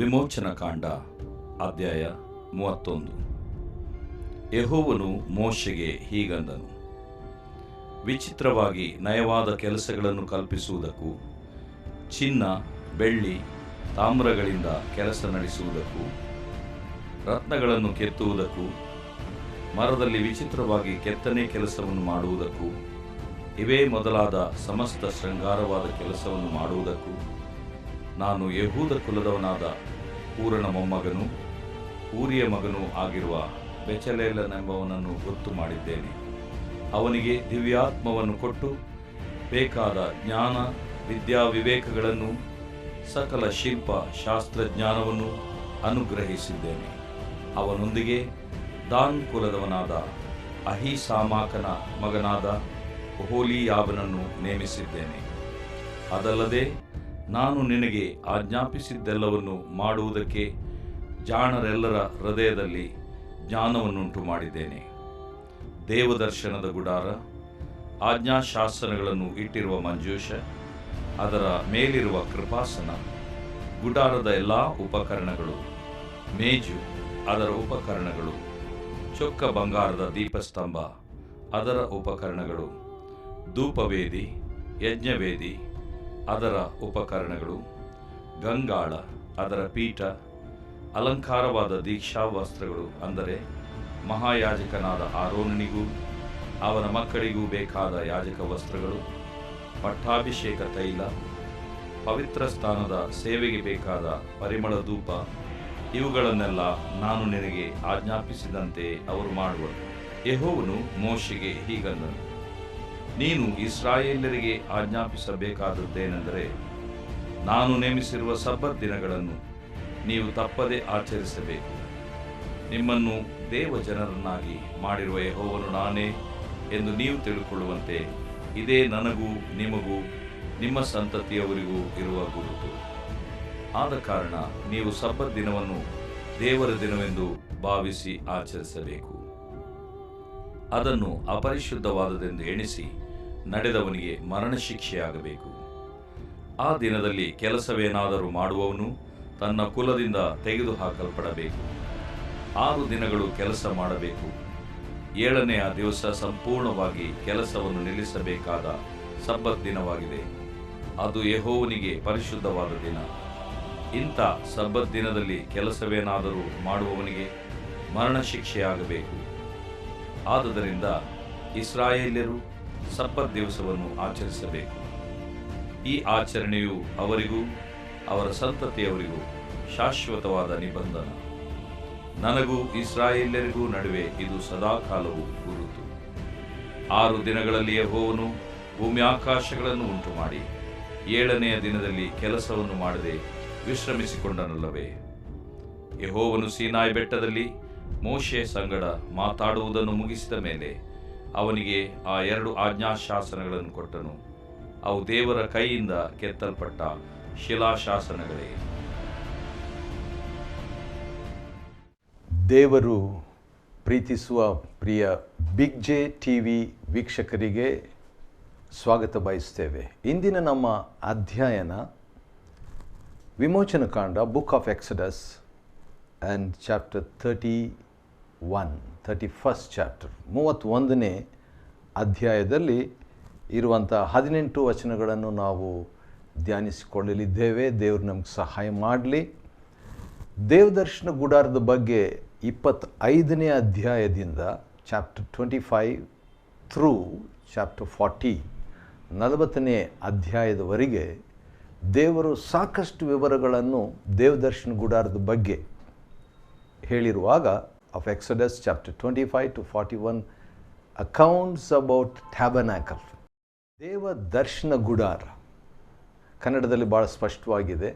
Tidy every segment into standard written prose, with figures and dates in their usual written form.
ವಿಮೋಚನ ಕಾಂಡ ಅಧ್ಯಾಯ 31. ಯೆಹೋವನು ಮೋಶೆಗೆ ಹೀಗಂದನು, ವಿಚಿತ್ರವಾಗಿ ನಯವಾದ ಕೆಲಸಗಳನ್ನು ಕಲ್ಪಿಸುವುದಕ್ಕೂ ಚಿನ್ನ, ಬೆಳ್ಳಿ, ತಾಮ್ರಗಳಿಂದ ಕೆಲಸ ನಡೆಸುವುದಕ್ಕೂ, ರತ್ನಗಳನ್ನು ಕೆತ್ತುವುದಕ್ಕೂ, ಮರದಲ್ಲಿ ವಿಚಿತ್ರವಾಗಿ ಕೆತ್ತನೆ ಕೆಲಸವನ್ನು ಮಾಡುವುದಕ್ಕೂ, ಇವೇ ಮೊದಲಾದ ಸಮಸ್ತ ಶೃಂಗಾರವಾದ ಕೆಲಸವನ್ನು ಮಾಡುವುದಕ್ಕೂ ನಾನು ಯೆಹೂದ ಕುಲದವನಾದ ಊರನ ಮೊಮ್ಮಗನೂ ಊರಿಯ ಮಗನೂ ಆಗಿರುವ ಬೆಚಲೇಲನೆಂಬವನನ್ನು ಗೊತ್ತು ಮಾಡಿದ್ದೇನೆ. ಅವನಿಗೆ ದಿವ್ಯಾತ್ಮವನ್ನು ಕೊಟ್ಟು ಬೇಕಾದ ಜ್ಞಾನ, ವಿದ್ಯಾ ವಿವೇಕಗಳನ್ನು, ಸಕಲ ಶಿಲ್ಪ ಶಾಸ್ತ್ರಜ್ಞಾನವನ್ನು ಅನುಗ್ರಹಿಸಿದ್ದೇನೆ. ಅವನೊಂದಿಗೆ ದಾನ್ ಕುಲದವನಾದ ಅಹೀಸಾಮಾಕನ ಮಗನಾದ ಒಹೋಲೀಯಾಬನನ್ನು ನೇಮಿಸಿದ್ದೇನೆ. ಅದಲ್ಲದೆ ನಾನು ನಿನಗೆ ಆಜ್ಞಾಪಿಸಿದ್ದೆಲ್ಲವನ್ನು ಮಾಡುವುದಕ್ಕೆ ಜಾಣರೆಲ್ಲರ ಹೃದಯದಲ್ಲಿ ಜ್ಞಾನವನ್ನುಂಟು ಮಾಡಿದ್ದೇನೆ. ದೇವದರ್ಶನದ ಗುಡಾರ, ಆಜ್ಞಾಶಾಸನಗಳನ್ನು ಇಟ್ಟಿರುವ ಮಂಜೂಷ, ಅದರ ಮೇಲಿರುವ ಕೃಪಾಸನ, ಗುಡಾರದ ಎಲ್ಲ ಉಪಕರಣಗಳು, ಮೇಜು, ಅದರ ಉಪಕರಣಗಳು, ಚೊಕ್ಕ ಬಂಗಾರದ ದೀಪಸ್ತಂಭ, ಅದರ ಉಪಕರಣಗಳು, ಧೂಪವೇದಿ, ಯಜ್ಞವೇದಿ, ಅದರ ಉಪಕರಣಗಳು, ಗಂಗಾಳ, ಅದರ ಪೀಠ, ಅಲಂಕಾರವಾದ ದೀಕ್ಷಾವಸ್ತ್ರಗಳು, ಅಂದರೆ ಮಹಾಯಾಜಕನಾದ ಆರೋನನಿಗೂ ಅವನ ಮಕ್ಕಳಿಗೂ ಬೇಕಾದ ಯಾಜಕ ವಸ್ತ್ರಗಳು, ಪಟ್ಟಾಭಿಷೇಕ ತೈಲ, ಪವಿತ್ರ ಸ್ಥಾನದ ಸೇವೆಗೆ ಬೇಕಾದ ಪರಿಮಳ ಧೂಪ, ಇವುಗಳನ್ನೆಲ್ಲ ನಾನು ನಿನಗೆ ಆಜ್ಞಾಪಿಸಿದಂತೆ ಅವರು ಮಾಡುವರು. ಯೆಹೋವನು ಮೋಶೆಗೆ ಹೀಗಂದನು, ನೀನು ಇಸ್ರಾಯೇಲ್ಯರಿಗೆ ಆಜ್ಞಾಪಿಸಬೇಕಾದದ್ದೇನೆಂದರೆ, ನಾನು ನೇಮಿಸಿರುವ ಸಬ್ಬತ್ ದಿನಗಳನ್ನು ನೀವು ತಪ್ಪದೆ ಆಚರಿಸಬೇಕು. ನಿಮ್ಮನ್ನು ದೇವಜನರನ್ನಾಗಿ ಮಾಡಿರುವ ಯೆಹೋವನು ನಾನೇ ಎಂದು ನೀವು ತಿಳುಕೊಳ್ಳುವಂತೆ ಇದೇ ನನಗೂ ನಿಮಗೂ ನಿಮ್ಮ ಸಂತತಿಯವರಿಗೂ ಇರುವ ಗುರುತು. ಆದ ಕಾರಣ ನೀವು ಸಬ್ಬತ್ ದಿನವನ್ನು ದೇವರ ದಿನವೆಂದು ಭಾವಿಸಿ ಆಚರಿಸಬೇಕು. ಅದನ್ನು ಅಪರಿಶುದ್ಧವಾದದೆಂದು ಎಣಿಸಿ ನಡೆದವನಿಗೆ ಮರಣಶಿಕ್ಷೆಯಾಗಬೇಕು. ಆ ದಿನದಲ್ಲಿ ಕೆಲಸವೇನಾದರೂ ಮಾಡುವವನು ತನ್ನ ಕುಲದಿಂದ ತೆಗೆದುಹಾಕಲ್ಪಡಬೇಕು. 6 ದಿನಗಳು ಕೆಲಸ ಮಾಡಬೇಕು. 7ನೆಯ ದಿವಸ ಸಂಪೂರ್ಣವಾಗಿ ಕೆಲಸವನ್ನು ನಿಲ್ಲಿಸಬೇಕಾದ ಸಬ್ಬತ್ ದಿನವಾಗಿದೆ. ಅದು ಯೆಹೋವನಿಗೆ ಪರಿಶುದ್ಧವಾದ ದಿನ. ಇಂಥ ಸಬ್ಬತ್ ದಿನದಲ್ಲಿ ಕೆಲಸವೇನಾದರೂ ಮಾಡುವವನಿಗೆ ಮರಣಶಿಕ್ಷೆಯಾಗಬೇಕು. ಆದುದರಿಂದ ಇಸ್ರಾಯೇಲ್ಯರು ಸಬ್ಬತ್ ದಿವಸವನ್ನು ಆಚರಿಸಬೇಕು. ಈ ಆಚರಣೆಯು ಅವರಿಗೂ ಅವರ ಸಂತತಿಯವರಿಗೂ ಶಾಶ್ವತವಾದ ನಿಬಂಧನ. ನನಗೂ ಇಸ್ರಾಯೇಲ್ಯರಿಗೂ ನಡುವೆ ಇದು ಸದಾಕಾಲವೂ ಗುರುತು. 6 ದಿನಗಳಲ್ಲಿ ಯೆಹೋವನು ಭೂಮ್ಯಾಕಾಶಗಳನ್ನು ಉಂಟು ಮಾಡಿ 7ನೆಯ ದಿನದಲ್ಲಿ ಕೆಲಸವನ್ನು ಮಾಡದೆ ವಿಶ್ರಮಿಸಿಕೊಂಡನಲ್ಲವೇ. ಯೆಹೋವನು ಸೀನಾಯಿ ಬೆಟ್ಟದಲ್ಲಿ ಮೋಶೆಯ ಸಂಗಡ ಮಾತಾಡುವುದನ್ನು ಮುಗಿಸಿದ ಮೇಲೆ ಅವನಿಗೆ ಆ 2 ಆಜ್ಞಾಶಾಸನಗಳನ್ನು ಕೊಟ್ಟನು. ಅವು ದೇವರ ಕೈಯಿಂದ ಕೆತ್ತಲ್ಪಟ್ಟ ಶಿಲಾಶಾಸನಗಳೇ. ದೇವರು ಪ್ರೀತಿಸುವ ಪ್ರಿಯ ಬಿಗ್ ಜೆ ಟಿವಿ ವೀಕ್ಷಕರಿಗೆ ಸ್ವಾಗತ ಬಯಸ್ತೇವೆ. ಇಂದಿನ ನಮ್ಮ ಅಧ್ಯಯನ ವಿಮೋಚನ ಕಾಂಡ, book of Exodus and chapter 31st chapter, 31ನೇ ಅಧ್ಯಾಯದಲ್ಲಿ ಇರುವಂಥ 18 ವಚನಗಳನ್ನು ನಾವು ಧ್ಯಾನಿಸಿಕೊಳ್ಳಲಿದ್ದೇವೆ. ದೇವರು ನಮ್ಗೆ ಸಹಾಯ ಮಾಡಲಿ. ದೇವದರ್ಶನ ಗುಡಾರದ ಬಗ್ಗೆ 25ನೇ ಅಧ್ಯಾಯದಿಂದ ಚಾಪ್ಟರ್ 25 ಥ್ರೂ ಚಾಪ್ಟರ್ 40, 40ನೇ ಅಧ್ಯಾಯದವರೆಗೆ ದೇವರು ಸಾಕಷ್ಟು ವಿವರಗಳನ್ನು ದೇವದರ್ಶನ ಗುಡಾರದ ಬಗ್ಗೆ ಹೇಳಿರುವಾಗ of Exodus chapter 25 to 41 accounts about tabernacle, ದೇವದರ್ಶನ ಗುಡಾರ. ಕನ್ನಡದಲ್ಲಿ ಭಾಳ ಸ್ಪಷ್ಟವಾಗಿದೆ,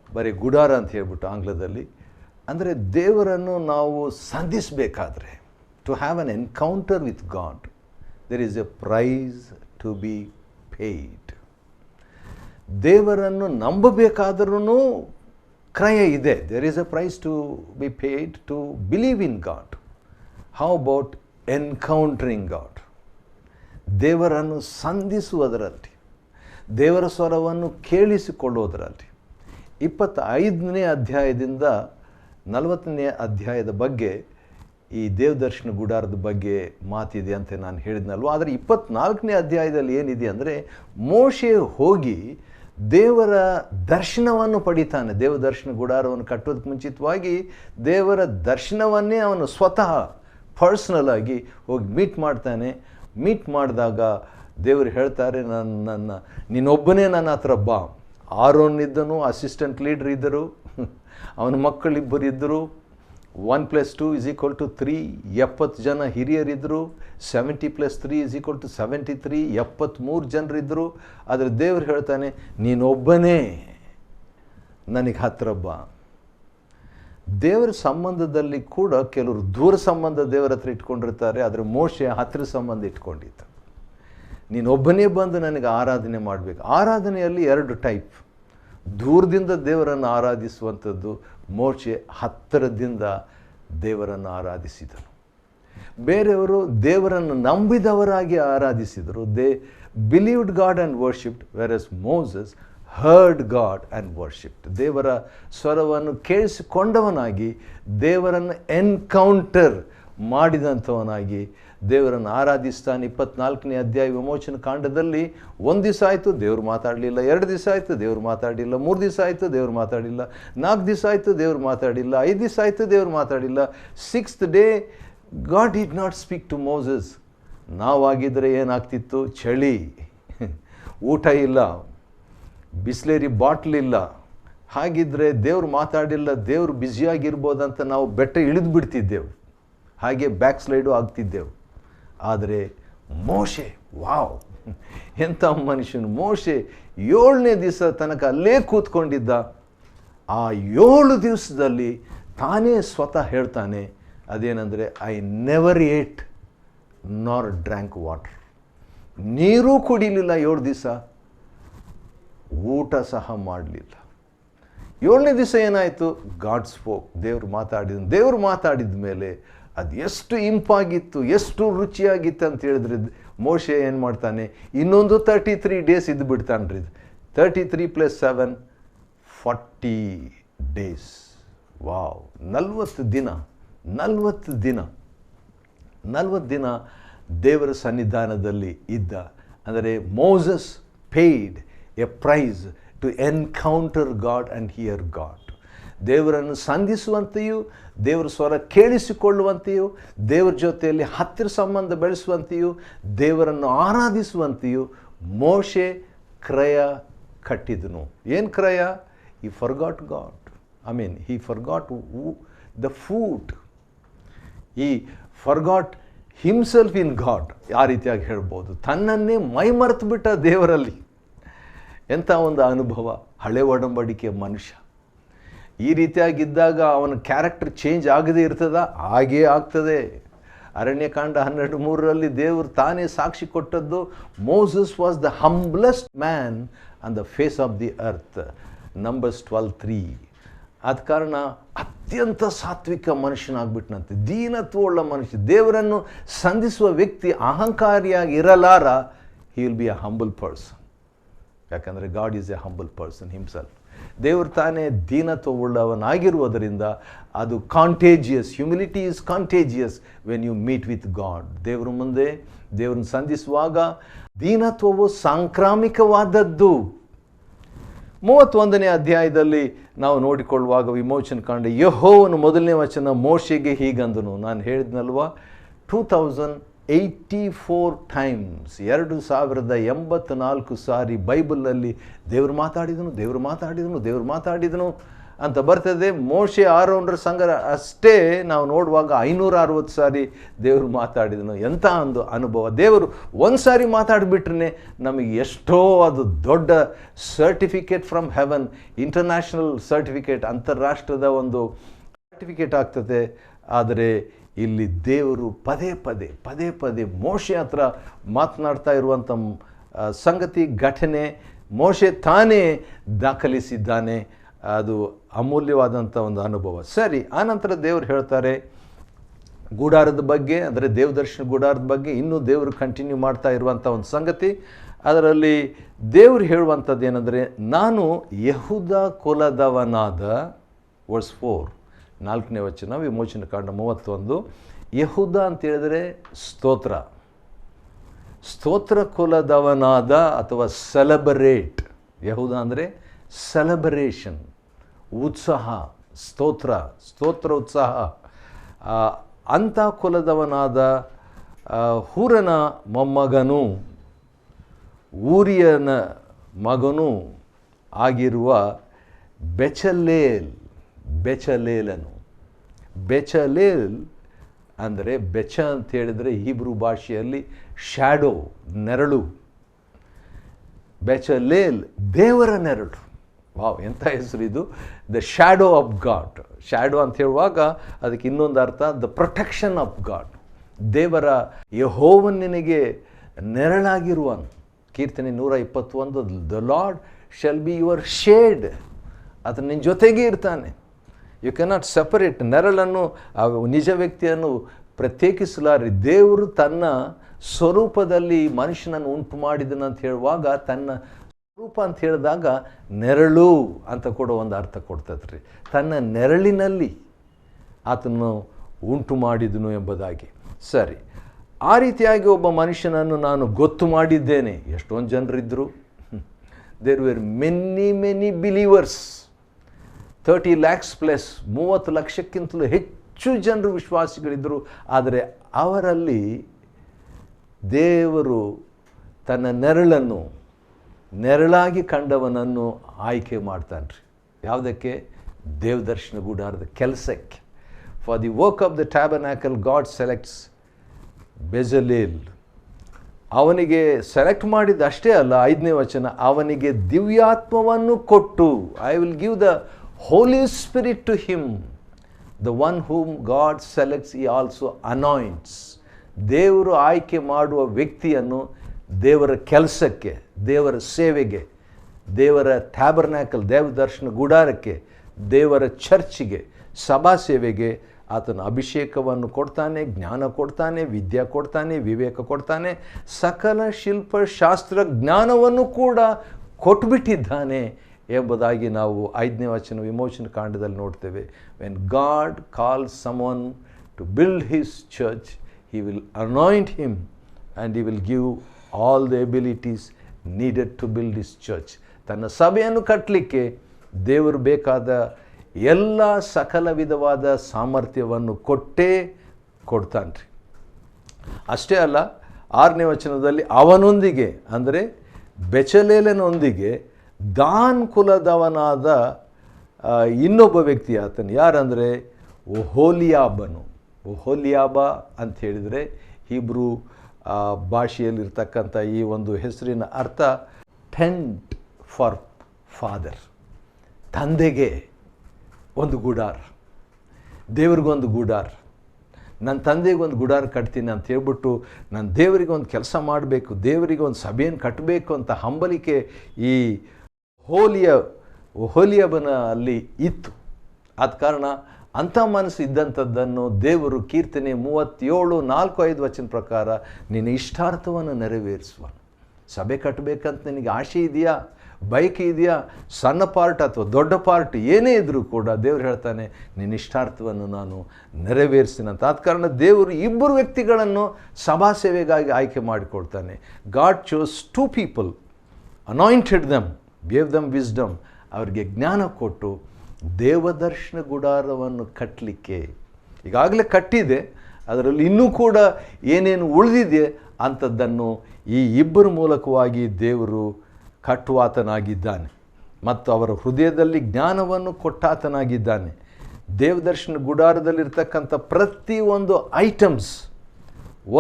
ಬರೀ ಗುಡಾರ ಅಂತ ಹೇಳ್ಬಿಟ್ಟು ಆಂಗ್ಲದಲ್ಲಿ. ಅಂದರೆ ದೇವರನ್ನು ನಾವು ಸಂಧಿಸಬೇಕಾದ್ರೆ, to have an encounter with God, there is a price to be paid. ದೇವರನ್ನು ನಂಬಬೇಕಾದ್ರೂ ಕ್ರಯ ಇದೆ. There is a price to be paid to believe in God. How about encountering God? ದೇವರನ್ನು ಸಂಧಿಸುವುದರಲ್ಲಿ, ದೇವರ ಸ್ವರವನ್ನು ಕೇಳಿಸಿಕೊಳ್ಳುವುದರಲ್ಲಿ 25ನೇ ಅಧ್ಯಾಯದಿಂದ 40ನೇ ಅಧ್ಯಾಯದ ಬಗ್ಗೆ ಈ ದೇವದರ್ಶನ ಗುಡಾರದ ಬಗ್ಗೆ ಮಾತಿದೆ ಅಂತ ನಾನು ಹೇಳಿದ್ನಲ್ವ. ಆದರೆ 24ನೇ ಅಧ್ಯಾಯದಲ್ಲಿ ಏನಿದೆ ಅಂದರೆ, ಮೋಶೆ ಹೋಗಿ ದೇವರ ದರ್ಶನವನ್ನು ಪಡಿತಾನೆ. ದೇವದರ್ಶನ ಗುಡಾರವನ್ನು ಕಟ್ಟೋದಕ್ಕೆ ಮುಂಚಿತವಾಗಿ ದೇವರ ದರ್ಶನವನ್ನೇ ಅವನು ಸ್ವತಃ ಪರ್ಸ್ನಲ್ ಆಗಿ ಹೋಗಿ ಮೀಟ್ ಮಾಡ್ತಾನೆ. ಮೀಟ್ ಮಾಡಿದಾಗ ದೇವರು ಹೇಳ್ತಾರೆ, ನೀನೊಬ್ಬನೇ ನನ್ನ ಹತ್ರ ಬಾ. ಆರೋನ್ ಇದ್ದನು, ಅಸಿಸ್ಟೆಂಟ್ ಲೀಡ್ರ್ ಇದ್ದರು, ಅವನ ಮಕ್ಕಳಿಬ್ಬರು ಇದ್ದರು. 1+2 = 3, 70 ಜನ ಹಿರಿಯರಿದ್ದರು. 70 + 3 = 73, 73 ಜನರಿದ್ದರು. ಆದರೆ ದೇವರು ಹೇಳ್ತಾನೆ, ನೀನೊಬ್ಬನೇ ನನಗೆ ಹತ್ರ ಬಾ. ದೇವರ ಸಂಬಂಧದಲ್ಲಿ ಕೂಡ ಕೆಲವರು ದೂರ ಸಂಬಂಧ ದೇವರ ಹತ್ರ ಇಟ್ಕೊಂಡಿರ್ತಾರೆ, ಆದರೆ ಮೋಶೆ ಹತ್ತಿರ ಸಂಬಂಧ ಇಟ್ಕೊಂಡಿದ್ದ. ನೀನೊಬ್ಬನೇ ಬಂದು ನನಗೆ ಆರಾಧನೆ ಮಾಡಬೇಕು. ಆರಾಧನೆಯಲ್ಲಿ 2 ಟೈಪ್. ದೂರದಿಂದ ದೇವರನ್ನು ಆರಾಧಿಸುವಂಥದ್ದು, ಮೋಶೆ ಹತ್ತಿರದಿಂದ ದೇವರನ್ನು ಆರಾಧಿಸಿದನು. ಬೇರೆಯವರು ದೇವರನ್ನು ನಂಬಿದವರಾಗಿ ಆರಾಧಿಸಿದರು. They believed God and worshipped, versus Moses heard God and worshipped. ದೇವರ ಸ್ವರವನ್ನು ಕೇಳಿಸಿಕೊಂಡವನಾಗಿ, ದೇವರನ್ನು ಎನ್ಕೌಂಟರ್ ಮಾಡಿದಂಥವನಾಗಿ ದೇವರನ್ನು ಆರಾಧಿಸ್ತಾನೆ. 24ನೇ ಅಧ್ಯಾಯ ವಿಮೋಚನ ಕಾಂಡದಲ್ಲಿ 1 ದಿವಸ ಆಯಿತು ದೇವರು ಮಾತಾಡಲಿಲ್ಲ, 2 ದಿವಸ ಆಯಿತು ದೇವರು ಮಾತಾಡಲಿಲ್ಲ, 3 ದಿವಸ ಆಯಿತು ದೇವರು ಮಾತಾಡಲಿಲ್ಲ, 4 ದಿವಸ ಆಯಿತು ದೇವರು ಮಾತಾಡಿಲ್ಲ, 5 ದಿವಸ ಆಯಿತು ದೇವರು ಮಾತಾಡಿಲ್ಲ. 6th day God did not speak to Moses. ನಾವಾಗಿದ್ದರೆ ಏನಾಗ್ತಿತ್ತು? ಚಳಿ, ಊಟ ಇಲ್ಲ, ಬಿಸ್ಲೇರಿ ಬಾಟ್ಲ್ ಇಲ್ಲ. ಹಾಗಿದ್ದರೆ ದೇವ್ರು ಮಾತಾಡಿಲ್ಲ, ದೇವರು ಬ್ಯುಸಿಯಾಗಿರ್ಬೋದಂತ ನಾವು ಬೆಟ್ಟ ಇಳಿದು ಬಿಡ್ತಿದ್ದೆವು, ಹಾಗೆ ಬ್ಯಾಕ್ ಸ್ಲೈಡು ಆಗ್ತಿದ್ದೆವು. ಆದರೆ ಮೋಶೆ, ವಾವ್, ಎಂಥ ಮನುಷ್ಯನು! ಮೋಶೆ 7ನೇ ದಿವಸ ತನಕ ಅಲ್ಲೇ ಕೂತ್ಕೊಂಡಿದ್ದ. ಆ 7 ದಿವಸದಲ್ಲಿ ತಾನೇ ಸ್ವತಃ ಹೇಳ್ತಾನೆ, ಅದೇನೆಂದರೆ, ಐ ನೆವರ್ ಏಟ್ ನಾರ್ ಡ್ರ್ಯಾಂಕ್ ವಾಟರ್. ನೀರೂ ಕುಡಿಲಿಲ್ಲ 7 ದಿವಸ, ಊಟ ಸಹ ಮಾಡಲಿಲ್ಲ. 7ನೇ ದಿವಸ ಏನಾಯಿತು? God spoke. ದೇವರು ಮಾತಾಡಿದ ಮೇಲೆ ಅದು ಎಷ್ಟು ಇಂಪಾಗಿತ್ತು, ಎಷ್ಟು ರುಚಿಯಾಗಿತ್ತು ಅಂತ ಹೇಳಿದ್ರೆ, ಮೋಶೆ ಏನು ಮಾಡ್ತಾನೆ, ಇನ್ನೊಂದು 33 days ಇದ್ದು ಬಿಡ್ತಾನ್ರಿ. 33 + 7 40 days. ವಾವ್! 40 ದಿನ ದೇವರ ಸನ್ನಿಧಾನದಲ್ಲಿ ಇದ್ದ. ಅಂದರೆ Moses paid a price to encounter God and hear God. ದೇವರನ್ನು ಸಂಧಿಸುವಂತೆಯೂ, ದೇವರ ಸ್ವರ ಕೇಳಿಸಿಕೊಳ್ಳುವಂತೆಯೂ, ದೇವರ ಜೊತೆಯಲ್ಲಿ ಹತ್ತಿರ ಸಂಬಂಧ ಬೆಳೆಸುವಂತೆಯೂ, ದೇವರನ್ನು ಆರಾಧಿಸುವಂತೆಯೂ ಮೋಶೆ ಕ್ರಯ ಕಟ್ಟಿದನು. ಏನು ಕ್ರಯ? he forgot God. he forgot the food. he forgot himself in God. ಆ ರೀತಿಯಾಗಿ ಹೇಳ್ಬೋದು. ತನ್ನನ್ನೇ ಮೈಮರೆತು ಬಿಟ್ಟ ದೇವರಲ್ಲಿ. ಎಂಥ ಒಂದು ಅನುಭವ! ಹಳೆ ಒಡಂಬಡಿಕೆಯ ಮನುಷ್ಯ ಈ ರೀತಿಯಾಗಿದ್ದಾಗ ಅವನ ಕ್ಯಾರೆಕ್ಟರ್ ಚೇಂಜ್ ಆಗದೇ ಇರ್ತದ? ಹಾಗೇ ಆಗ್ತದೆ. ಅರಣ್ಯಕಾಂಡ 12:3 ದೇವರು ತಾನೇ ಸಾಕ್ಷಿ ಕೊಟ್ಟದ್ದು, Moses was the humblest man on the face of the earth. Numbers 12:3. ಆದ ಕಾರಣ ಅತ್ಯಂತ ಸಾತ್ವಿಕ ಮನುಷ್ಯನಾಗ್ಬಿಟ್ನಂತೆ, ದೀನತ್ವವುಳ್ಳ ಮನುಷ್ಯ. ದೇವರನ್ನು ಸಂಧಿಸುವ ವ್ಯಕ್ತಿ ಅಹಂಕಾರಿಯಾಗಿ ಇರಲಾರ. he will be a humble person. ಯಾಕಂದರೆ God is a humble person himself. ದೇವರು ತಾನೇ ದೀನತ್ವವುಳ್ಳವನಾಗಿರುವುದರಿಂದ ಅದು contagious. Humility is contagious when you meet with God. ದೇವರ ಮುಂದೆ ದೇವರನ್ನು ಸಂಧಿಸುವಾಗ ದೀನತ್ವವು ಸಾಂಕ್ರಾಮಿಕವಾದದ್ದು. 31ನೇ ಅಧ್ಯಾಯದಲ್ಲಿ ನಾವು ನೋಡಿಕೊಳ್ಳುವಾಗ ವಿಮೋಚನ ಕಾಂಡ, ಯೆಹೋವನು 1ನೇ ವಚನ ಮೋಶೆಗೆ ಹೀಗಂದನು. ನಾನು ಹೇಳಿದ್ನಲ್ವಾ, 2084 times, 2084 ಸಾರಿ ಬೈಬಲ್ನಲ್ಲಿ ದೇವರು ಮಾತಾಡಿದನು ಅಂತ ಬರ್ತದೆ. ಮೋಶೆ ಆರೋನರ ಸಂಗಡ ಅಷ್ಟೇ ನಾವು ನೋಡುವಾಗ 560 ಸಾರಿ ದೇವರು ಮಾತಾಡಿದನು. ಎಂಥ ಒಂದು ಅನುಭವ! ದೇವರು ಒಂದು ಸಾರಿ ಮಾತಾಡಿಬಿಟ್ರೆ ನಮಗೆ ಎಷ್ಟೋ ಅದು ದೊಡ್ಡ certificate from heaven, international certificate, ಅಂತಾರಾಷ್ಟ್ರದ ಒಂದು ಸರ್ಟಿಫಿಕೇಟ್ ಆಗ್ತದೆ. ಆದರೆ ಇಲ್ಲಿ ದೇವರು ಪದೇ ಪದೇ ಮೋಶೆ ಹತ್ರ ಮಾತನಾಡ್ತಾ ಇರುವಂಥ ಸಂಗತಿ, ಘಟನೆ ಮೋಶೆ ತಾನೇ ದಾಖಲಿಸಿದ್ದಾನೆ. ಅದು ಅಮೂಲ್ಯವಾದಂಥ ಒಂದು ಅನುಭವ. ಸರಿ, ಆನಂತರ ದೇವರು ಹೇಳ್ತಾರೆ ಗುಡಾರದ ಬಗ್ಗೆ, ಅಂದರೆ ದೇವದರ್ಶನ ಗುಡಾರದ ಬಗ್ಗೆ ಇನ್ನೂ ದೇವರು ಕಂಟಿನ್ಯೂ ಮಾಡ್ತಾ ಇರುವಂಥ ಒಂದು ಸಂಗತಿ. ಅದರಲ್ಲಿ ದೇವರು ಹೇಳುವಂಥದ್ದು ಏನಂದರೆ, ನಾನು ಯೆಹೂದ ಕುಲದವನಾದ, ವರ್ಸ್ 4 4ನೇ ವಚನ, ವಿಮೋಚನ ಕಾಂಡ 31. ಯೆಹೂದ ಅಂತ ಹೇಳಿದರೆ ಸ್ತೋತ್ರ, ಸ್ತೋತ್ರ ಕುಲದವನಾದ ಅಥವಾ ಸೆಲೆಬ್ರೇಟ್. ಯೆಹೂದ ಅಂದರೆ ಸೆಲೆಬ್ರೇಷನ್, ಉತ್ಸಾಹ, ಸ್ತೋತ್ರ ಉತ್ಸಾಹ. ಅಂಥ ಕುಲದವನಾದ ಹೂರನ ಮೊಮ್ಮಗನು, ಊರಿಯನ ಮಗನೂ ಆಗಿರುವ ಬೆಚಲೇಲನು. ಬೆಚಲೇಲ್ ಅಂದರೆ, ಬೆಚ ಅಂತ ಹೇಳಿದರೆ ಹೀಬ್ರೂ ಭಾಷೆಯಲ್ಲಿ ಶ್ಯಾಡೋ, ನೆರಳು. ಬೆಚಲೇಲ್ ದೇವರ ನೆರಳು. ವಾವ್, ಎಂಥ ಹೆಸರು ಇದು! The shadow of god. Shadow ಅಂತ ಹೇಳುವಾಗ ಅದಕ್ಕೆ ಇನ್ನೊಂದು ಅರ್ಥ, ದ ಪ್ರೊಟೆಕ್ಷನ್ ಆಫ್ ಗಾಡ್. ದೇವರ ಯೆಹೋವನು ನಿನಗೆ ನೆರಳಾಗಿರುವನು. ಕೀರ್ತನೆ 121, the Lord shall be your shade. ಆತ ನಿನ್ನ ಜೊತೆಗೇ ಇರ್ತಾನೆ. You cannot separate. ನೆರಳನ್ನು, ನಿಜ ವ್ಯಕ್ತಿಯನ್ನು ಪ್ರತ್ಯೇಕಿಸಲಾರೆ. ದೇವರು ತನ್ನ ಸ್ವರೂಪದಲ್ಲಿ ಮನುಷ್ಯನನ್ನು ಉಂಟು ಮಾಡಿದನಂತ ಹೇಳುವಾಗ, ತನ್ನ ಸ್ವರೂಪ ಅಂತ ಹೇಳಿದಾಗ ನೆರಳು ಅಂತ ಕೂಡ ಒಂದು ಅರ್ಥ ಕೊಡ್ತದೆ ರೀ. ತನ್ನ ನೆರಳಿನಲ್ಲಿ ಆತನು ಉಂಟು ಮಾಡಿದನು ಎಂಬುದಾಗಿ. ಸರಿ, ಆ ರೀತಿಯಾಗಿ ಒಬ್ಬ ಮನುಷ್ಯನನ್ನು ನಾನು ಗೊತ್ತು ಮಾಡಿದ್ದೇನೆ. ಎಷ್ಟೊಂದು ಜನರಿದ್ದರು. There were many believers. 30 lakhs plus, 30 ಲಕ್ಷಕ್ಕಿಂತಲೂ ಹೆಚ್ಚು ಜನರು ವಿಶ್ವಾಸಿಗಳಿದ್ದರು. ಆದರೆ ಅವರಲ್ಲಿ ದೇವರು ತನ್ನ ನೆರಳಾಗಿ ಕಂಡವನನ್ನು ಆಯ್ಕೆ ಮಾಡ್ತಾನೆ ರೀ. ಯಾವುದಕ್ಕೆ? ದೇವದರ್ಶನ ಗುಡಾರದ ಕೆಲಸಕ್ಕೆ. For the work of the tabernacle God selects Bezalel. ಅವನಿಗೆ ಸೆಲೆಕ್ಟ್ ಮಾಡಿದ ಅಷ್ಟೇ ಅಲ್ಲ, 5ನೇ ವಚನ, ಅವನಿಗೆ ದಿವ್ಯಾತ್ಮವನ್ನು ಕೊಟ್ಟು, I will give the holy spirit to him. The one whom God selects he also anoints. ದೇವರು ಆಯ್ಕೆ ಮಾಡುವ ವ್ಯಕ್ತಿಯನ್ನು ದೇವರ ಕೆಲಸಕ್ಕೆ, ದೇವರ ಸೇವೆಗೆ, ದೇವರ ಟ್ಯಾಬರ್ನಾಕಲ್ ದೇವದರ್ಶನ ಗುಡಾರಕ್ಕೆ, ದೇವರ ಚರ್ಚಿಗೆ, ಸಭಾ ಸೇವೆಗೆ ಆತನ ಅಭಿಷೇಕವನ್ನು ಕೊಡ್ತಾನೆ, ಜ್ಞಾನ ಕೊಡ್ತಾನೆ, ವಿದ್ಯೆ ಕೊಡ್ತಾನೆ, ವಿವೇಕ ಕೊಡ್ತಾನೆ, ಸಕಲ ಶಿಲ್ಪಶಾಸ್ತ್ರ ಜ್ಞಾನವನ್ನು ಕೂಡ ಕೊಟ್ಬಿಟ್ಟಿದ್ದಾನೆ ಎಂಬುದಾಗಿ ನಾವು 5ನೇ ವಚನ ವಿಮೋಚನ ಕಾಂಡದಲ್ಲಿ ನೋಡ್ತೇವೆ. When God calls someone to build his church, he will anoint him and he will give all the abilities needed to build his church. ತನ್ನ ಸಭೆಯನ್ನು ಕಟ್ಟಲಿಕ್ಕೆ ದೇವರು ಬೇಕಾದ ಎಲ್ಲ ಸಕಲ ವಿಧವಾದ ಸಾಮರ್ಥ್ಯವನ್ನು ಕೊಡ್ತಾನೆ ರೀ. ಅಷ್ಟೇ ಅಲ್ಲ, 6ನೇ ವಚನದಲ್ಲಿ ಅವನೊಂದಿಗೆ ಅಂದರೆ ಬೆಚಲೇಲನೊಂದಿಗೆ ದಾನ್ ಕುಲದವನಾದ ಇನ್ನೊಬ್ಬ ವ್ಯಕ್ತಿ ಆತನು. ಯಾರಂದರೆ ಒಹೋಲಿಯಾಬನು. ಒಹೋಲಿಯಾಬ ಅಂತ ಹೇಳಿದರೆ ಹೀಬ್ರೂ ಭಾಷೆಯಲ್ಲಿರ್ತಕ್ಕಂಥ ಈ ಒಂದು ಹೆಸರಿನ ಅರ್ಥ ಟೆಂಟ್ ಫಾರ್ ಫಾದರ್. ತಂದೆಗೆ ಒಂದು ಗುಡಾರ, ದೇವ್ರಿಗೊಂದು ಗುಡಾರ. ನನ್ನ ತಂದೆಗೆ ಒಂದು ಗುಡಾರ ಕಟ್ತೀನಿ ಅಂತ ಹೇಳ್ಬಿಟ್ಟು ನಾನು ದೇವರಿಗೆ ಒಂದು ಕೆಲಸ ಮಾಡಬೇಕು, ದೇವರಿಗೆ ಒಂದು ಸಭೆಯನ್ನು ಕಟ್ಟಬೇಕು ಅಂತ ಹಂಬಲಿಕೆ ಈ ಒಹೋಲಿಯಾಬನ ಅಲ್ಲಿ ಇತ್ತು. ಆದ ಕಾರಣ ಅಂಥ ಮನಸ್ಸು ಇದ್ದಂಥದ್ದನ್ನು ದೇವರು ಕೀರ್ತನೆ 37:4-5 ವಚನ ಪ್ರಕಾರ ನಿನ್ನ ಇಷ್ಟಾರ್ಥವನ್ನು ನೆರವೇರಿಸುವನು. ಸಭೆ ಕಟ್ಟಬೇಕಂತ ನಿನಗೆ ಆಸೆ ಇದೆಯಾ, ಬಯಕೆ ಇದೆಯಾ, ಸಣ್ಣ ಪಾರ್ಟ್ ಅಥವಾ ದೊಡ್ಡ ಪಾರ್ಟ್ ಏನೇ ಇದ್ದರೂ ಕೂಡ ದೇವರು ಹೇಳ್ತಾನೆ, ನಿನ್ನ ಇಷ್ಟಾರ್ಥವನ್ನು ನಾನು ನೆರವೇರಿಸ್ತೀನಂತ. ಆದ ಕಾರಣ ದೇವರು 2 ವ್ಯಕ್ತಿಗಳನ್ನು ಸಭಾ ಸೇವೆಗಾಗಿ ಆಯ್ಕೆ ಮಾಡಿಕೊಳ್ತಾನೆ. ಗಾಡ್ ಚೋಸ್ 2 people, ಅನಾಯಿಂಟೆಡ್ ದಮ್, ಗೇವ್ ದಮ್ ವಿಸ್ಡಮ್. ಅವರಿಗೆ ಜ್ಞಾನ ಕೊಟ್ಟು ದೇವದರ್ಶನ ಗುಡಾರವನ್ನು ಕಟ್ಟಲಿಕ್ಕೆ, ಈಗಾಗಲೇ ಕಟ್ಟಿದೆ, ಅದರಲ್ಲಿ ಇನ್ನೂ ಕೂಡ ಏನೇನು ಉಳಿದಿದೆ ಅಂಥದ್ದನ್ನು ಈ 2 ಮೂಲಕವಾಗಿ ದೇವರು ಕಟ್ಟುವಾತನಾಗಿದ್ದಾನೆ ಮತ್ತು ಅವರ ಹೃದಯದಲ್ಲಿ ಜ್ಞಾನವನ್ನು ಕೊಟ್ಟಾತನಾಗಿದ್ದಾನೆ. ದೇವದರ್ಶನ ಗುಡಾರದಲ್ಲಿರ್ತಕ್ಕಂಥ ಪ್ರತಿಯೊಂದು ಐಟಮ್ಸ್,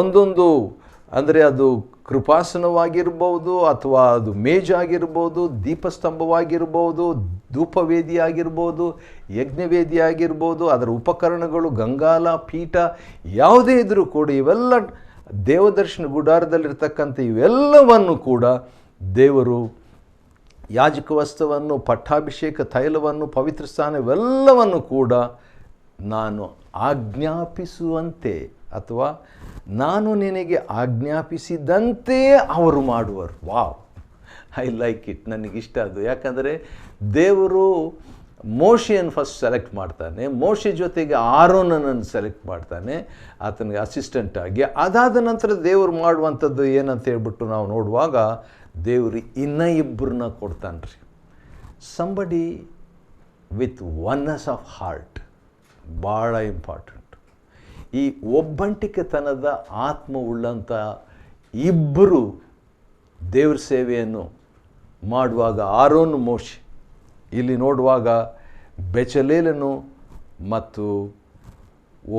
ಒಂದೊಂದು ಅಂದರೆ ಅದು ಕೃಪಾಸನವಾಗಿರ್ಬೋದು, ಅಥವಾ ಅದು ಮೇಜಾಗಿರ್ಬೋದು, ದೀಪಸ್ತಂಭವಾಗಿರ್ಬೋದು, ಧೂಪವೇದಿಯಾಗಿರ್ಬೋದು, ಯಜ್ಞವೇದಿಯಾಗಿರ್ಬೋದು, ಅದರ ಉಪಕರಣಗಳು, ಗಂಗಾಲ, ಪೀಠ ಯಾವುದೇ ಇದ್ದರೂ ಕೂಡ ಇವೆಲ್ಲ ದೇವದರ್ಶನ ಗುಡಾರದಲ್ಲಿರ್ತಕ್ಕಂಥ ಇವೆಲ್ಲವನ್ನು ಕೂಡ ದೇವರು ಯಾಜಕ ವಸ್ತ್ರವನ್ನು, ಪಟ್ಟಾಭಿಷೇಕ ತೈಲವನ್ನು, ಪವಿತ್ರ ಸ್ಥಾನ ಇವೆಲ್ಲವನ್ನು ಕೂಡ ನಾನು ಆಜ್ಞಾಪಿಸುವಂತೆ ಅಥವಾ ನಾನು ನಿನಗೆ ಆಜ್ಞಾಪಿಸಿದಂತೆ ಅವರು ಮಾಡುವರು. Wow, I like it. ನನಗಿಷ್ಟ ಅದು. ಯಾಕಂದರೆ ದೇವರು ಮೋಶೆಯನ್ನು ಫಸ್ಟ್ ಸೆಲೆಕ್ಟ್ ಮಾಡ್ತಾನೆ, ಮೋಶೆ ಜೊತೆಗೆ ಆರೋನನನ್ನು ಸೆಲೆಕ್ಟ್ ಮಾಡ್ತಾನೆ ಆತನಿಗೆ ಅಸಿಸ್ಟೆಂಟಾಗಿ. ಅದಾದ ನಂತರ ದೇವರು ಮಾಡುವಂಥದ್ದು ಏನಂತ ಹೇಳ್ಬಿಟ್ಟು ನಾವು ನೋಡುವಾಗ ದೇವರು ಇನ್ನೂ ಇಬ್ಬರನ್ನ ಕೊಡ್ತಾನೆ ರೀ. Somebody with oneness of heart, ಭಾಳ ಇಂಪಾರ್ಟೆಂಟ್. ಈ ಒಬ್ಬಂಟಿಕೆತನದ ಆತ್ಮವುಳ್ಳಂಥ ಇಬ್ಬರು ದೇವ್ರ ಸೇವೆಯನ್ನು ಮಾಡುವಾಗ ಆರೋನ್ ಮೋಶೆ, ಇಲ್ಲಿ ನೋಡುವಾಗ ಬೆಚಲೇಲನು ಮತ್ತು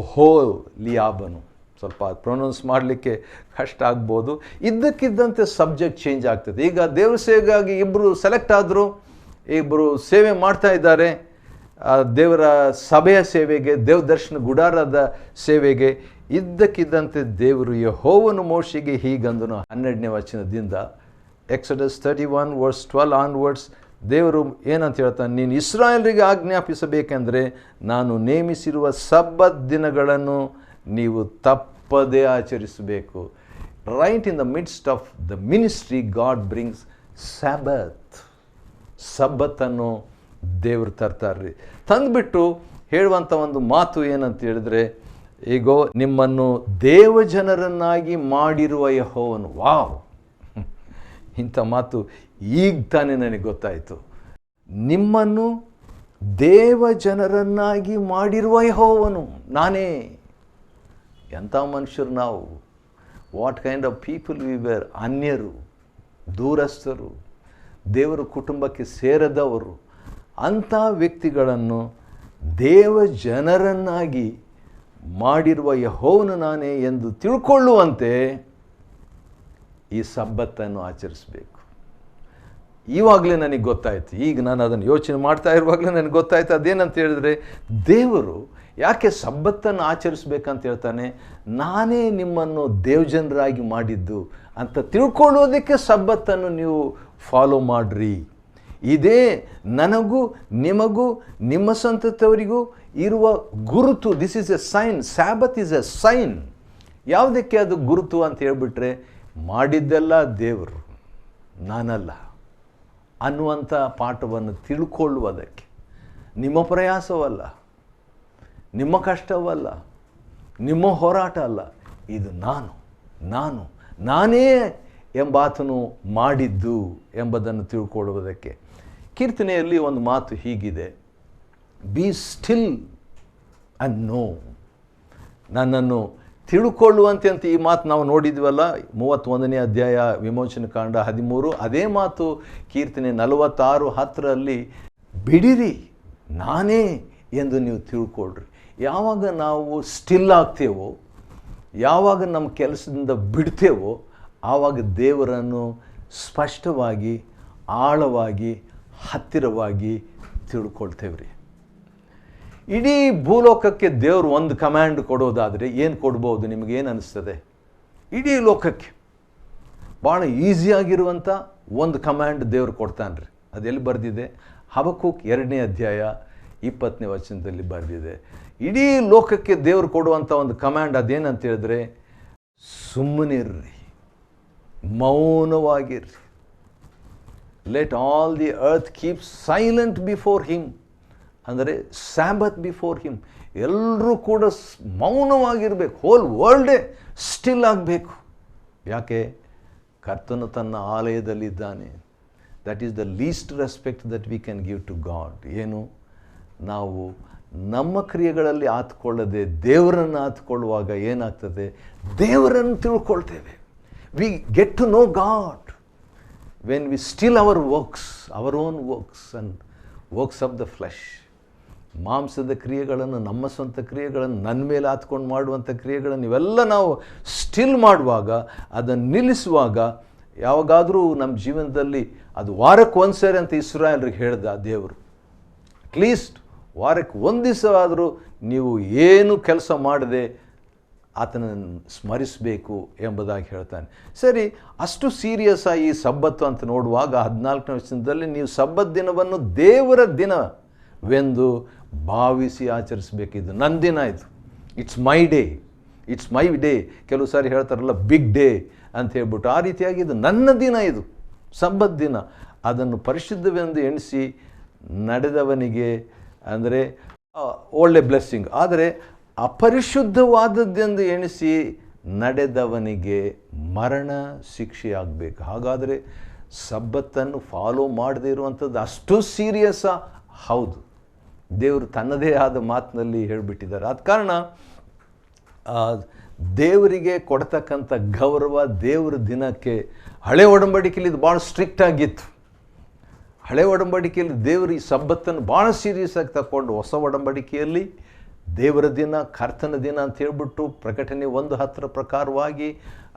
ಒಹೋಲಿಯಾಬನು. ಸ್ವಲ್ಪ ಪ್ರೊನೌನ್ಸ್ ಮಾಡಲಿಕ್ಕೆ ಕಷ್ಟ ಆಗ್ಬೋದು. ಇದ್ದಕ್ಕಿದ್ದಂತೆ ಸಬ್ಜೆಕ್ಟ್ ಚೇಂಜ್ ಆಗ್ತದೆ. ಈಗ ದೇವ್ರ ಸೇವೆಗಾಗಿ ಇಬ್ಬರು ಸೆಲೆಕ್ಟ್ ಆದರು, ಇಬ್ಬರು ಸೇವೆ ಮಾಡ್ತಾ ಇದ್ದಾರೆ. ದೇವರ ಸಭೆಯ ಸೇವೆಗೆ, ದೇವದರ್ಶನ ಗುಡಾರದ ಸೇವೆಗೆ. ಇದ್ದಕ್ಕಿದ್ದಂತೆ ದೇವರು ಯೆಹೋವನು ಮೋಶೆಗೆ ಹೀಗಂದನು. 12ನೇ ವಚನದಿಂದ ಎಕ್ಸಡಸ್ 31 ವರ್ಸ್ 12 ಆನ್ವರ್ಡ್ಸ್ ದೇವರು ಏನಂತ ಹೇಳ್ತಾನೆ, ನೀನು ಇಸ್ರಾಯೇಲರಿಗೆ ಆಜ್ಞಾಪಿಸಬೇಕೆಂದರೆ ನಾನು ನೇಮಿಸಿರುವ ಸಬ್ಬತ್ ದಿನಗಳನ್ನು ನೀವು ತಪ್ಪದೇ ಆಚರಿಸಬೇಕು. Right in the midst of the ministry God brings Sabbath. ಸಬ್ಬತ್ತನ್ನು ದೇವರು ತರ್ತಾರ್ರಿ. ತಂದುಬಿಟ್ಟು ಹೇಳುವಂಥ ಒಂದು ಮಾತು ಏನಂತ ಹೇಳಿದ್ರೆ, ಈಗೋ ನಿಮ್ಮನ್ನು ದೇವಜನರನ್ನಾಗಿ ಮಾಡಿರುವ ಯೆಹೋವನು. ವಾವ್, ಇಂಥ ಮಾತು ಈಗ ತಾನೇ ನನಗೆ ಗೊತ್ತಾಯಿತು. ನಿಮ್ಮನ್ನು ದೇವಜನರನ್ನಾಗಿ ಮಾಡಿರುವ ಯೆಹೋವನು ನಾನೇ. ಎಂಥ ಮನುಷ್ಯರು ನಾವು! What kind of people we were. ಅನ್ಯರು, ದೂರಸ್ಥರು, ದೇವರ ಕುಟುಂಬಕ್ಕೆ ಸೇರದವರು. ಅಂಥ ವ್ಯಕ್ತಿಗಳನ್ನು ದೇವಜನರನ್ನಾಗಿ ಮಾಡಿರುವ ಯೆಹೋವನು ನಾನೇ ಎಂದು ತಿಳ್ಕೊಳ್ಳುವಂತೆ ಈ ಸಬ್ಬತ್ತನ್ನು ಆಚರಿಸಬೇಕು. ಇವಾಗಲೇ ನನಗೆ ಗೊತ್ತಾಯಿತು. ಈಗ ನಾನು ಅದನ್ನು ಯೋಚನೆ ಮಾಡ್ತಾ ಇರುವಾಗಲೇ ನನಗೆ ಗೊತ್ತಾಯಿತು. ಅದೇನಂತ ಹೇಳಿದ್ರೆ, ದೇವರು ಯಾಕೆ ಸಬ್ಬತ್ತನ್ನು ಆಚರಿಸ್ಬೇಕಂತ ಹೇಳ್ತಾನೆ? ನಾನೇ ನಿಮ್ಮನ್ನು ದೇವಜನರಾಗಿ ಮಾಡಿದ್ದು ಅಂತ ತಿಳ್ಕೊಳ್ಳೋದಕ್ಕೆ ಸಬ್ಬತ್ತನ್ನು ನೀವು ಫಾಲೋ ಮಾಡಿರಿ. ಇದೇ ನನಗೂ ನಿಮಗೂ ನಿಮ್ಮ ಸಂತತಿಯವರಿಗೂ ಇರುವ ಗುರುತು. This is a sign. Sabbath is a sign. ಯಾವುದಕ್ಕೆ ಅದು ಗುರುತು ಅಂತ ಹೇಳ್ಬಿಟ್ರೆ, ಮಾಡಿದ್ದೆಲ್ಲ ದೇವರು, ನಾನಲ್ಲ ಅನ್ನುವಂಥ ಪಾಠವನ್ನು ತಿಳ್ಕೊಳ್ಳುವುದಕ್ಕೆ. ನಿಮ್ಮ ಪ್ರಯಾಸವಲ್ಲ, ನಿಮ್ಮ ಕಷ್ಟವಲ್ಲ, ನಿಮ್ಮ ಹೋರಾಟ ಅಲ್ಲ, ಇದು ನಾನೇ ಎಂಬಾತನು ಮಾಡಿದ್ದು ಎಂಬುದನ್ನು ತಿಳ್ಕೊಳ್ಳುವುದಕ್ಕೆ. ಕೀರ್ತನೆಯಲ್ಲಿ ಒಂದು ಮಾತು ಹೀಗಿದೆ, ಬಿ ಸ್ಟಿಲ್ ಆ್ಯಂಡ್ ನೋ. ನನ್ನನ್ನು ತಿಳ್ಕೊಳ್ಳುವಂತೆ ಅಂತ ಈ ಮಾತು ನಾವು ನೋಡಿದ್ವಲ್ಲ, 31ನೇ ಅಧ್ಯಾಯ ವಿಮೋಚನ ಕಾಂಡ 13. ಅದೇ ಮಾತು ಕೀರ್ತನೆ 46:10 ಬಿಡಿರಿ, ನಾನೇ ಎಂದು ನೀವು ತಿಳ್ಕೊಳ್ರಿ. ಯಾವಾಗ ನಾವು ಸ್ಟಿಲ್ ಆಗ್ತೇವೋ, ಯಾವಾಗ ನಮ್ಮ ಕೆಲಸದಿಂದ ಬಿಡ್ತೇವೋ, ಆವಾಗ ದೇವರನ್ನು ಸ್ಪಷ್ಟವಾಗಿ, ಆಳವಾಗಿ, ಹತ್ತಿರವಾಗಿ ತಿಳ್ಕೊಳ್ತೇವೆ ರೀ. ಇಡೀ ಭೂಲೋಕಕ್ಕೆ ದೇವರು ಒಂದು ಕಮ್ಯಾಂಡ್ ಕೊಡೋದಾದರೆ ಏನು ಕೊಡ್ಬೋದು? ನಿಮಗೇನು ಅನಿಸ್ತದೆ? ಇಡೀ ಲೋಕಕ್ಕೆ ಭಾಳ ಈಸಿಯಾಗಿರುವಂಥ ಒಂದು ಕಮ್ಯಾಂಡ್ ದೇವರು ಕೊಡ್ತಾನೆ ರೀ. ಅದೆಲ್ಲಿ ಬರೆದಿದೆ? ಹಬಕ್ಕೂಕ್ 2ನೇ ಅಧ್ಯಾಯ 20ನೇ ವಚನದಲ್ಲಿ ಬರೆದಿದೆ. ಇಡೀ ಲೋಕಕ್ಕೆ ದೇವರು ಕೊಡುವಂಥ ಒಂದು ಕಮ್ಯಾಂಡ್ ಅದೇನಂತ ಹೇಳಿದ್ರೆ, ಸುಮ್ಮನಿರ್ರಿ, ಮೌನವಾಗಿರ್ರಿ. Let all the earth keep silent before him. ಅಂದರೆ ಸ್ಯಾಬತ್ ಬಿಫೋರ್ ಹಿಮ್. ಎಲ್ಲರೂ ಕೂಡ ಮೌನವಾಗಿರಬೇಕು. ಹೋಲ್ ವರ್ಲ್ಡೇ ಸ್ಟಿಲ್ ಆಗಬೇಕು. ಯಾಕೆ? ಕರ್ತನು ತನ್ನ ಆಲಯದಲ್ಲಿದ್ದಾನೆ. That is the least respect that we can give to God. ಏನು? ನಾವು ನಮ್ಮ ಕ್ರಿಯೆಗಳಲ್ಲಿ ಆತ್ಕೊಳ್ಳದೆ ದೇವರನ್ನು ಆತ್ಕೊಳ್ಳುವಾಗ ಏನಾಗ್ತದೆ? ದೇವರನ್ನು ತಿಳ್ಕೊಳ್ತೇವೆ. We get to know God when we still our works, our own works and works of the flesh. ಮಾಂಸದ ಕ್ರಿಯೆಗಳನ್ನು, ನಮ್ಮ ಸ್ವಂತ ಕ್ರಿಯೆಗಳನ್ನು, ನನ್ನ ಮೇಲೆ ಹಾತ್ಕೊಂಡು ಮಾಡುವಂಥ ಕ್ರಿಯೆಗಳನ್ನು ಇವೆಲ್ಲ ನಾವು ಸ್ಟಿಲ್ ಮಾಡುವಾಗ, ಅದನ್ನು ನಿಲ್ಲಿಸುವಾಗ, ಯಾವಾಗಾದರೂ ನಮ್ಮ ಜೀವನದಲ್ಲಿ ಅದು ವಾರಕ್ಕೆ ಒಂದು ಸೇರಿ ಅಂತ ಇಸ್ರಾಯೇಲ್ರಿಗೆ ಹೇಳ್ದ ದೇವರು. ಅಟ್ಲೀಸ್ಟ್ ವಾರಕ್ಕೆ ಒಂದು ದಿವಸ ಆದರೂ ನೀವು ಏನು ಕೆಲಸ ಮಾಡದೆ ಆತನನ್ನು ಸ್ಮರಿಸಬೇಕು ಎಂಬುದಾಗಿ ಹೇಳ್ತಾನೆ. ಸರಿ, ಅಷ್ಟು ಸೀರಿಯಸ್ ಆಗಿ ಸಬ್ಬತ್ತು ಅಂತ ನೋಡುವಾಗ 14ನೇ ವಚನದಲ್ಲಿ ನೀವು ಸಬ್ಬತ್ ದಿನವನ್ನು ದೇವರ ದಿನವೆಂದು ಭಾವಿಸಿ ಆಚರಿಸಬೇಕಿದ್ದು. ನನ್ನ ದಿನ ಇದು. It's my day. It's my day. ಕೆಲವು ಸಾರಿ ಹೇಳ್ತಾರಲ್ಲ ಬಿಗ್ ಡೇ ಅಂತ ಹೇಳ್ಬಿಟ್ಟು, ಆ ರೀತಿಯಾಗಿ ಇದು ನನ್ನ ದಿನ, ಇದು ಸಬ್ಬತ್ ದಿನ, ಅದನ್ನು ಪರಿಶುದ್ಧವೆಂದು ಎಣಿಸಿ ನಡೆದವನಿಗೆ ಅಂದರೆ ಒಳ್ಳೆ ಬ್ಲೆಸ್ಸಿಂಗ್. ಆದರೆ ಅಪರಿಶುದ್ಧವಾದದ್ದೆಂದು ಎಣಿಸಿ ನಡೆದವನಿಗೆ ಮರಣ ಶಿಕ್ಷೆಯಾಗಬೇಕು. ಹಾಗಾದರೆ ಸಬ್ಬತ್ತನ್ನು ಫಾಲೋ ಮಾಡದೇ ಇರುವಂಥದ್ದು ಅಷ್ಟು ಸೀರಿಯಸ್ಸಾ? ಹೌದು, ದೇವರು ತನ್ನದೇ ಆದ ಮಾತಿನಲ್ಲಿ ಹೇಳಿಬಿಟ್ಟಿದ್ದಾರೆ. ಆದ ಕಾರಣ ದೇವರಿಗೆ ಕೊಡ್ತಕ್ಕಂಥ ಗೌರವ, ದೇವರ ದಿನಕ್ಕೆ ಹಳೆ ಒಡಂಬಡಿಕೆಯಲ್ಲಿ ಇದು ಭಾಳ ಸ್ಟ್ರಿಕ್ಟ್ ಆಗಿತ್ತು. ಹಳೆ ಒಡಂಬಡಿಕೆಯಲ್ಲಿ ದೇವರು ಈ ಸಬ್ಬತ್ತನ್ನು ಭಾಳ ಸೀರಿಯಸ್ ಆಗಿ ತಗೊಂಡು, ಹೊಸ ಒಡಂಬಡಿಕೆಯಲ್ಲಿ ದೇವರ ದಿನ, ಕರ್ತನ ದಿನ ಅಂತ ಹೇಳ್ಬಿಟ್ಟು ಪ್ರಕಟಣೆ 1:10 ಪ್ರಕಾರವಾಗಿ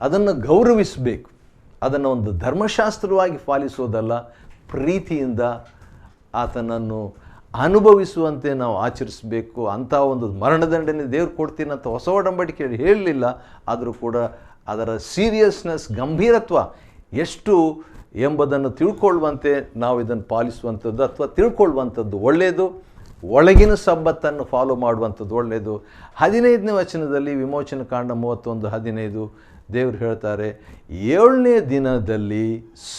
ಅದನ್ನು ಗೌರವಿಸಬೇಕು. ಅದನ್ನು ಒಂದು ಧರ್ಮಶಾಸ್ತ್ರವಾಗಿ ಪಾಲಿಸೋದಲ್ಲ, ಪ್ರೀತಿಯಿಂದ ಆತನನ್ನು ಅನುಭವಿಸುವಂತೆ ನಾವು ಆಚರಿಸಬೇಕು. ಅಂಥ ಒಂದು ಮರಣದಂಡನೆ ದೇವ್ರು ಕೊಡ್ತೀನಿ ಅಂತ ಹೊಸ ಒಡಂಬಡಿಕೆಯಲ್ಲಿ ಹೇಳಲಿಲ್ಲ. ಆದರೂ ಕೂಡ ಅದರ ಸೀರಿಯಸ್ನೆಸ್, ಗಂಭೀರತ್ವ ಎಷ್ಟು ಎಂಬುದನ್ನು ತಿಳ್ಕೊಳ್ಳುವಂತೆ ನಾವು ಇದನ್ನು ಪಾಲಿಸುವಂಥದ್ದು ಅಥವಾ ತಿಳ್ಕೊಳ್ಳುವಂಥದ್ದು ಒಳ್ಳೆಯದು. ಒಳಗಿನ ಸಬ್ಬತ್ತನ್ನು ಫಾಲೋ ಮಾಡುವಂಥದ್ದು ಒಳ್ಳೆಯದು. 15ನೇ ವಚನದಲ್ಲಿ ವಿಮೋಚನ ಕಾಂಡ 31:15 ದೇವರು ಹೇಳ್ತಾರೆ, 7ನೇ ದಿನದಲ್ಲಿ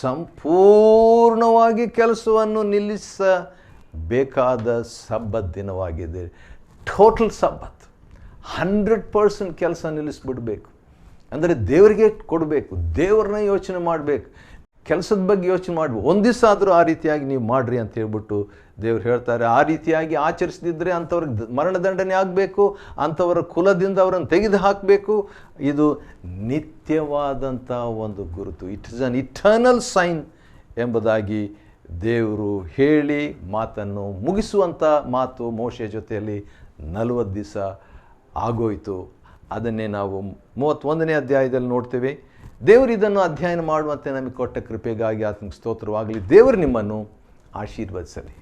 ಸಂಪೂರ್ಣವಾಗಿ ಕೆಲಸವನ್ನು ನಿಲ್ಲಿಸಬೇಕಾದ ಸಬ್ಬತ್ ದಿನವಾಗಿದೆ. ಟೋಟಲ್ ಸಬ್ಬತ್, 100% ಕೆಲಸ ನಿಲ್ಲಿಸ್ಬಿಡ್ಬೇಕು. ಅಂದರೆ ದೇವರಿಗೆ ಕೊಡಬೇಕು, ದೇವ್ರನ್ನ ಯೋಚನೆ ಮಾಡಬೇಕು, ಕೆಲಸದ ಬಗ್ಗೆ ಯೋಚನೆ ಮಾಡಬೇಕು. ಒಂದು ದಿವಸ ಆದರೂ ಆ ರೀತಿಯಾಗಿ ನೀವು ಮಾಡಿರಿ ಅಂತ ಹೇಳ್ಬಿಟ್ಟು ದೇವ್ರು ಹೇಳ್ತಾರೆ. ಆ ರೀತಿಯಾಗಿ ಆಚರಿಸದಿದ್ದರೆ ಅಂಥವ್ರಿಗೆ ಮರಣದಂಡನೆ ಆಗಬೇಕು, ಅಂಥವರ ಕುಲದಿಂದ ಅವರನ್ನು ತೆಗೆದು ಹಾಕಬೇಕು. ಇದು ನಿತ್ಯವಾದಂಥ ಒಂದು ಗುರುತು. It is an eternal sign ಎಂಬುದಾಗಿ ದೇವರು ಹೇಳಿ ಮಾತನ್ನು ಮುಗಿಸುವಂಥ ಮಾತು ಮೋಶೆಯ ಜೊತೆಯಲ್ಲಿ 40 ದಿವಸ ಆಗೋಯಿತು. ಅದನ್ನೇ ನಾವು 31ನೇ ಅಧ್ಯಾಯದಲ್ಲಿ ನೋಡ್ತೇವೆ. ದೇವರು ಇದನ್ನು ಅಧ್ಯಯನ ಮಾಡುವಂತೆ ನಮಗೆ ಕೊಟ್ಟ ಕೃಪೆಗಾಗಿ ಆತನಿಗೆ ಸ್ತೋತ್ರವಾಗಲಿ. ದೇವರು ನಿಮ್ಮನ್ನು ಆಶೀರ್ವದಿಸಲಿ.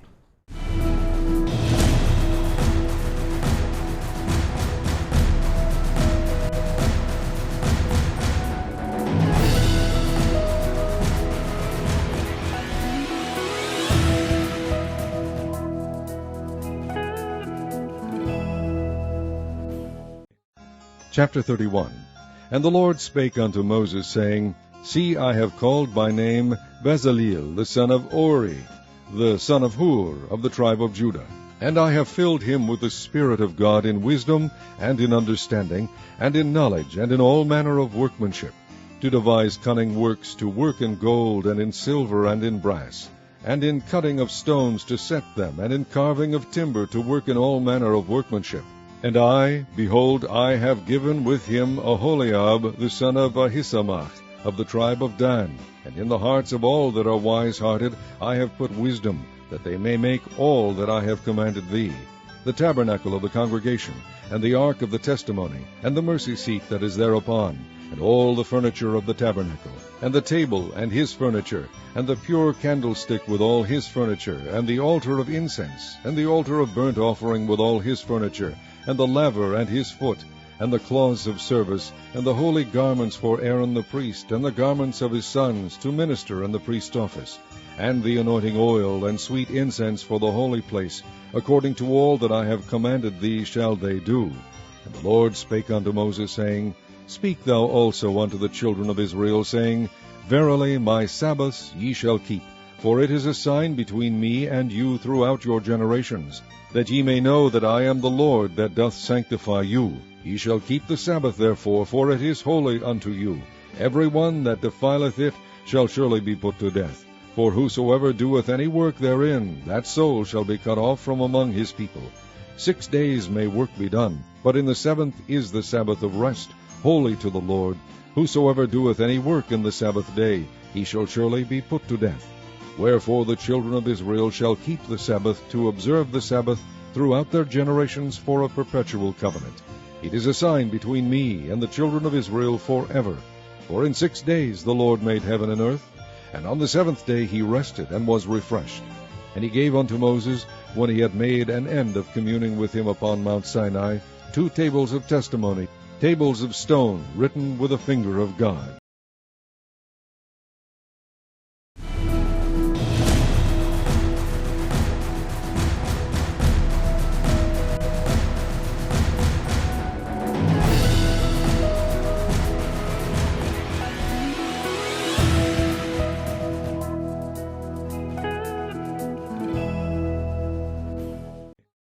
Chapter 31. And the Lord spake unto Moses, saying, See, I have called by name Bezaleel, the son of Uri, the son of Hur, of the tribe of Judah. And I have filled him with the Spirit of God in wisdom, and in understanding, and in knowledge, and in all manner of workmanship, to devise cunning works, to work in gold, and in silver, and in brass, and in cutting of stones to set them, and in carving of timber, to work in all manner of workmanship. And I, behold, I have given with him Aholiab, the son of Ahisamach, of the tribe of Dan. And in the hearts of all that are wise-hearted I have put wisdom, that they may make all that I have commanded thee: the tabernacle of the congregation, and the ark of the testimony, and the mercy seat that is thereupon, and all the furniture of the tabernacle, and the table and his furniture, and the pure candlestick with all his furniture, and the altar of incense, and the altar of burnt offering with all his furniture, and the laver and his foot, and the cloths of service, and the holy garments for Aaron the priest, and the garments of his sons to minister in the priest's office, and the anointing oil and sweet incense for the holy place, according to all that I have commanded thee shall they do. And the Lord spake unto Moses, saying, Speak thou also unto the children of Israel, saying, Verily my Sabbaths ye shall keep, for it is a sign between me and you throughout your generations, that ye may know that I am the Lord that doth sanctify you. Ye shall keep the Sabbath therefore, for it is holy unto you. Every one that defileth it shall surely be put to death. For whosoever doeth any work therein, that soul shall be cut off from among his people. 6 days may work be done, but in the 7th is the Sabbath of rest, holy to the Lord. Whosoever doeth any work in the Sabbath day, he shall surely be put to death. Wherefore the children of Israel shall keep the Sabbath, to observe the Sabbath throughout their generations for a perpetual covenant. It is a sign between me and the children of Israel forever. For in 6 days the Lord made heaven and earth, and on the 7th day he rested and was refreshed. And he gave unto Moses, when he had made an end of communing with him upon Mount Sinai, 2 tables of testimony, tables of stone, written with a finger of God.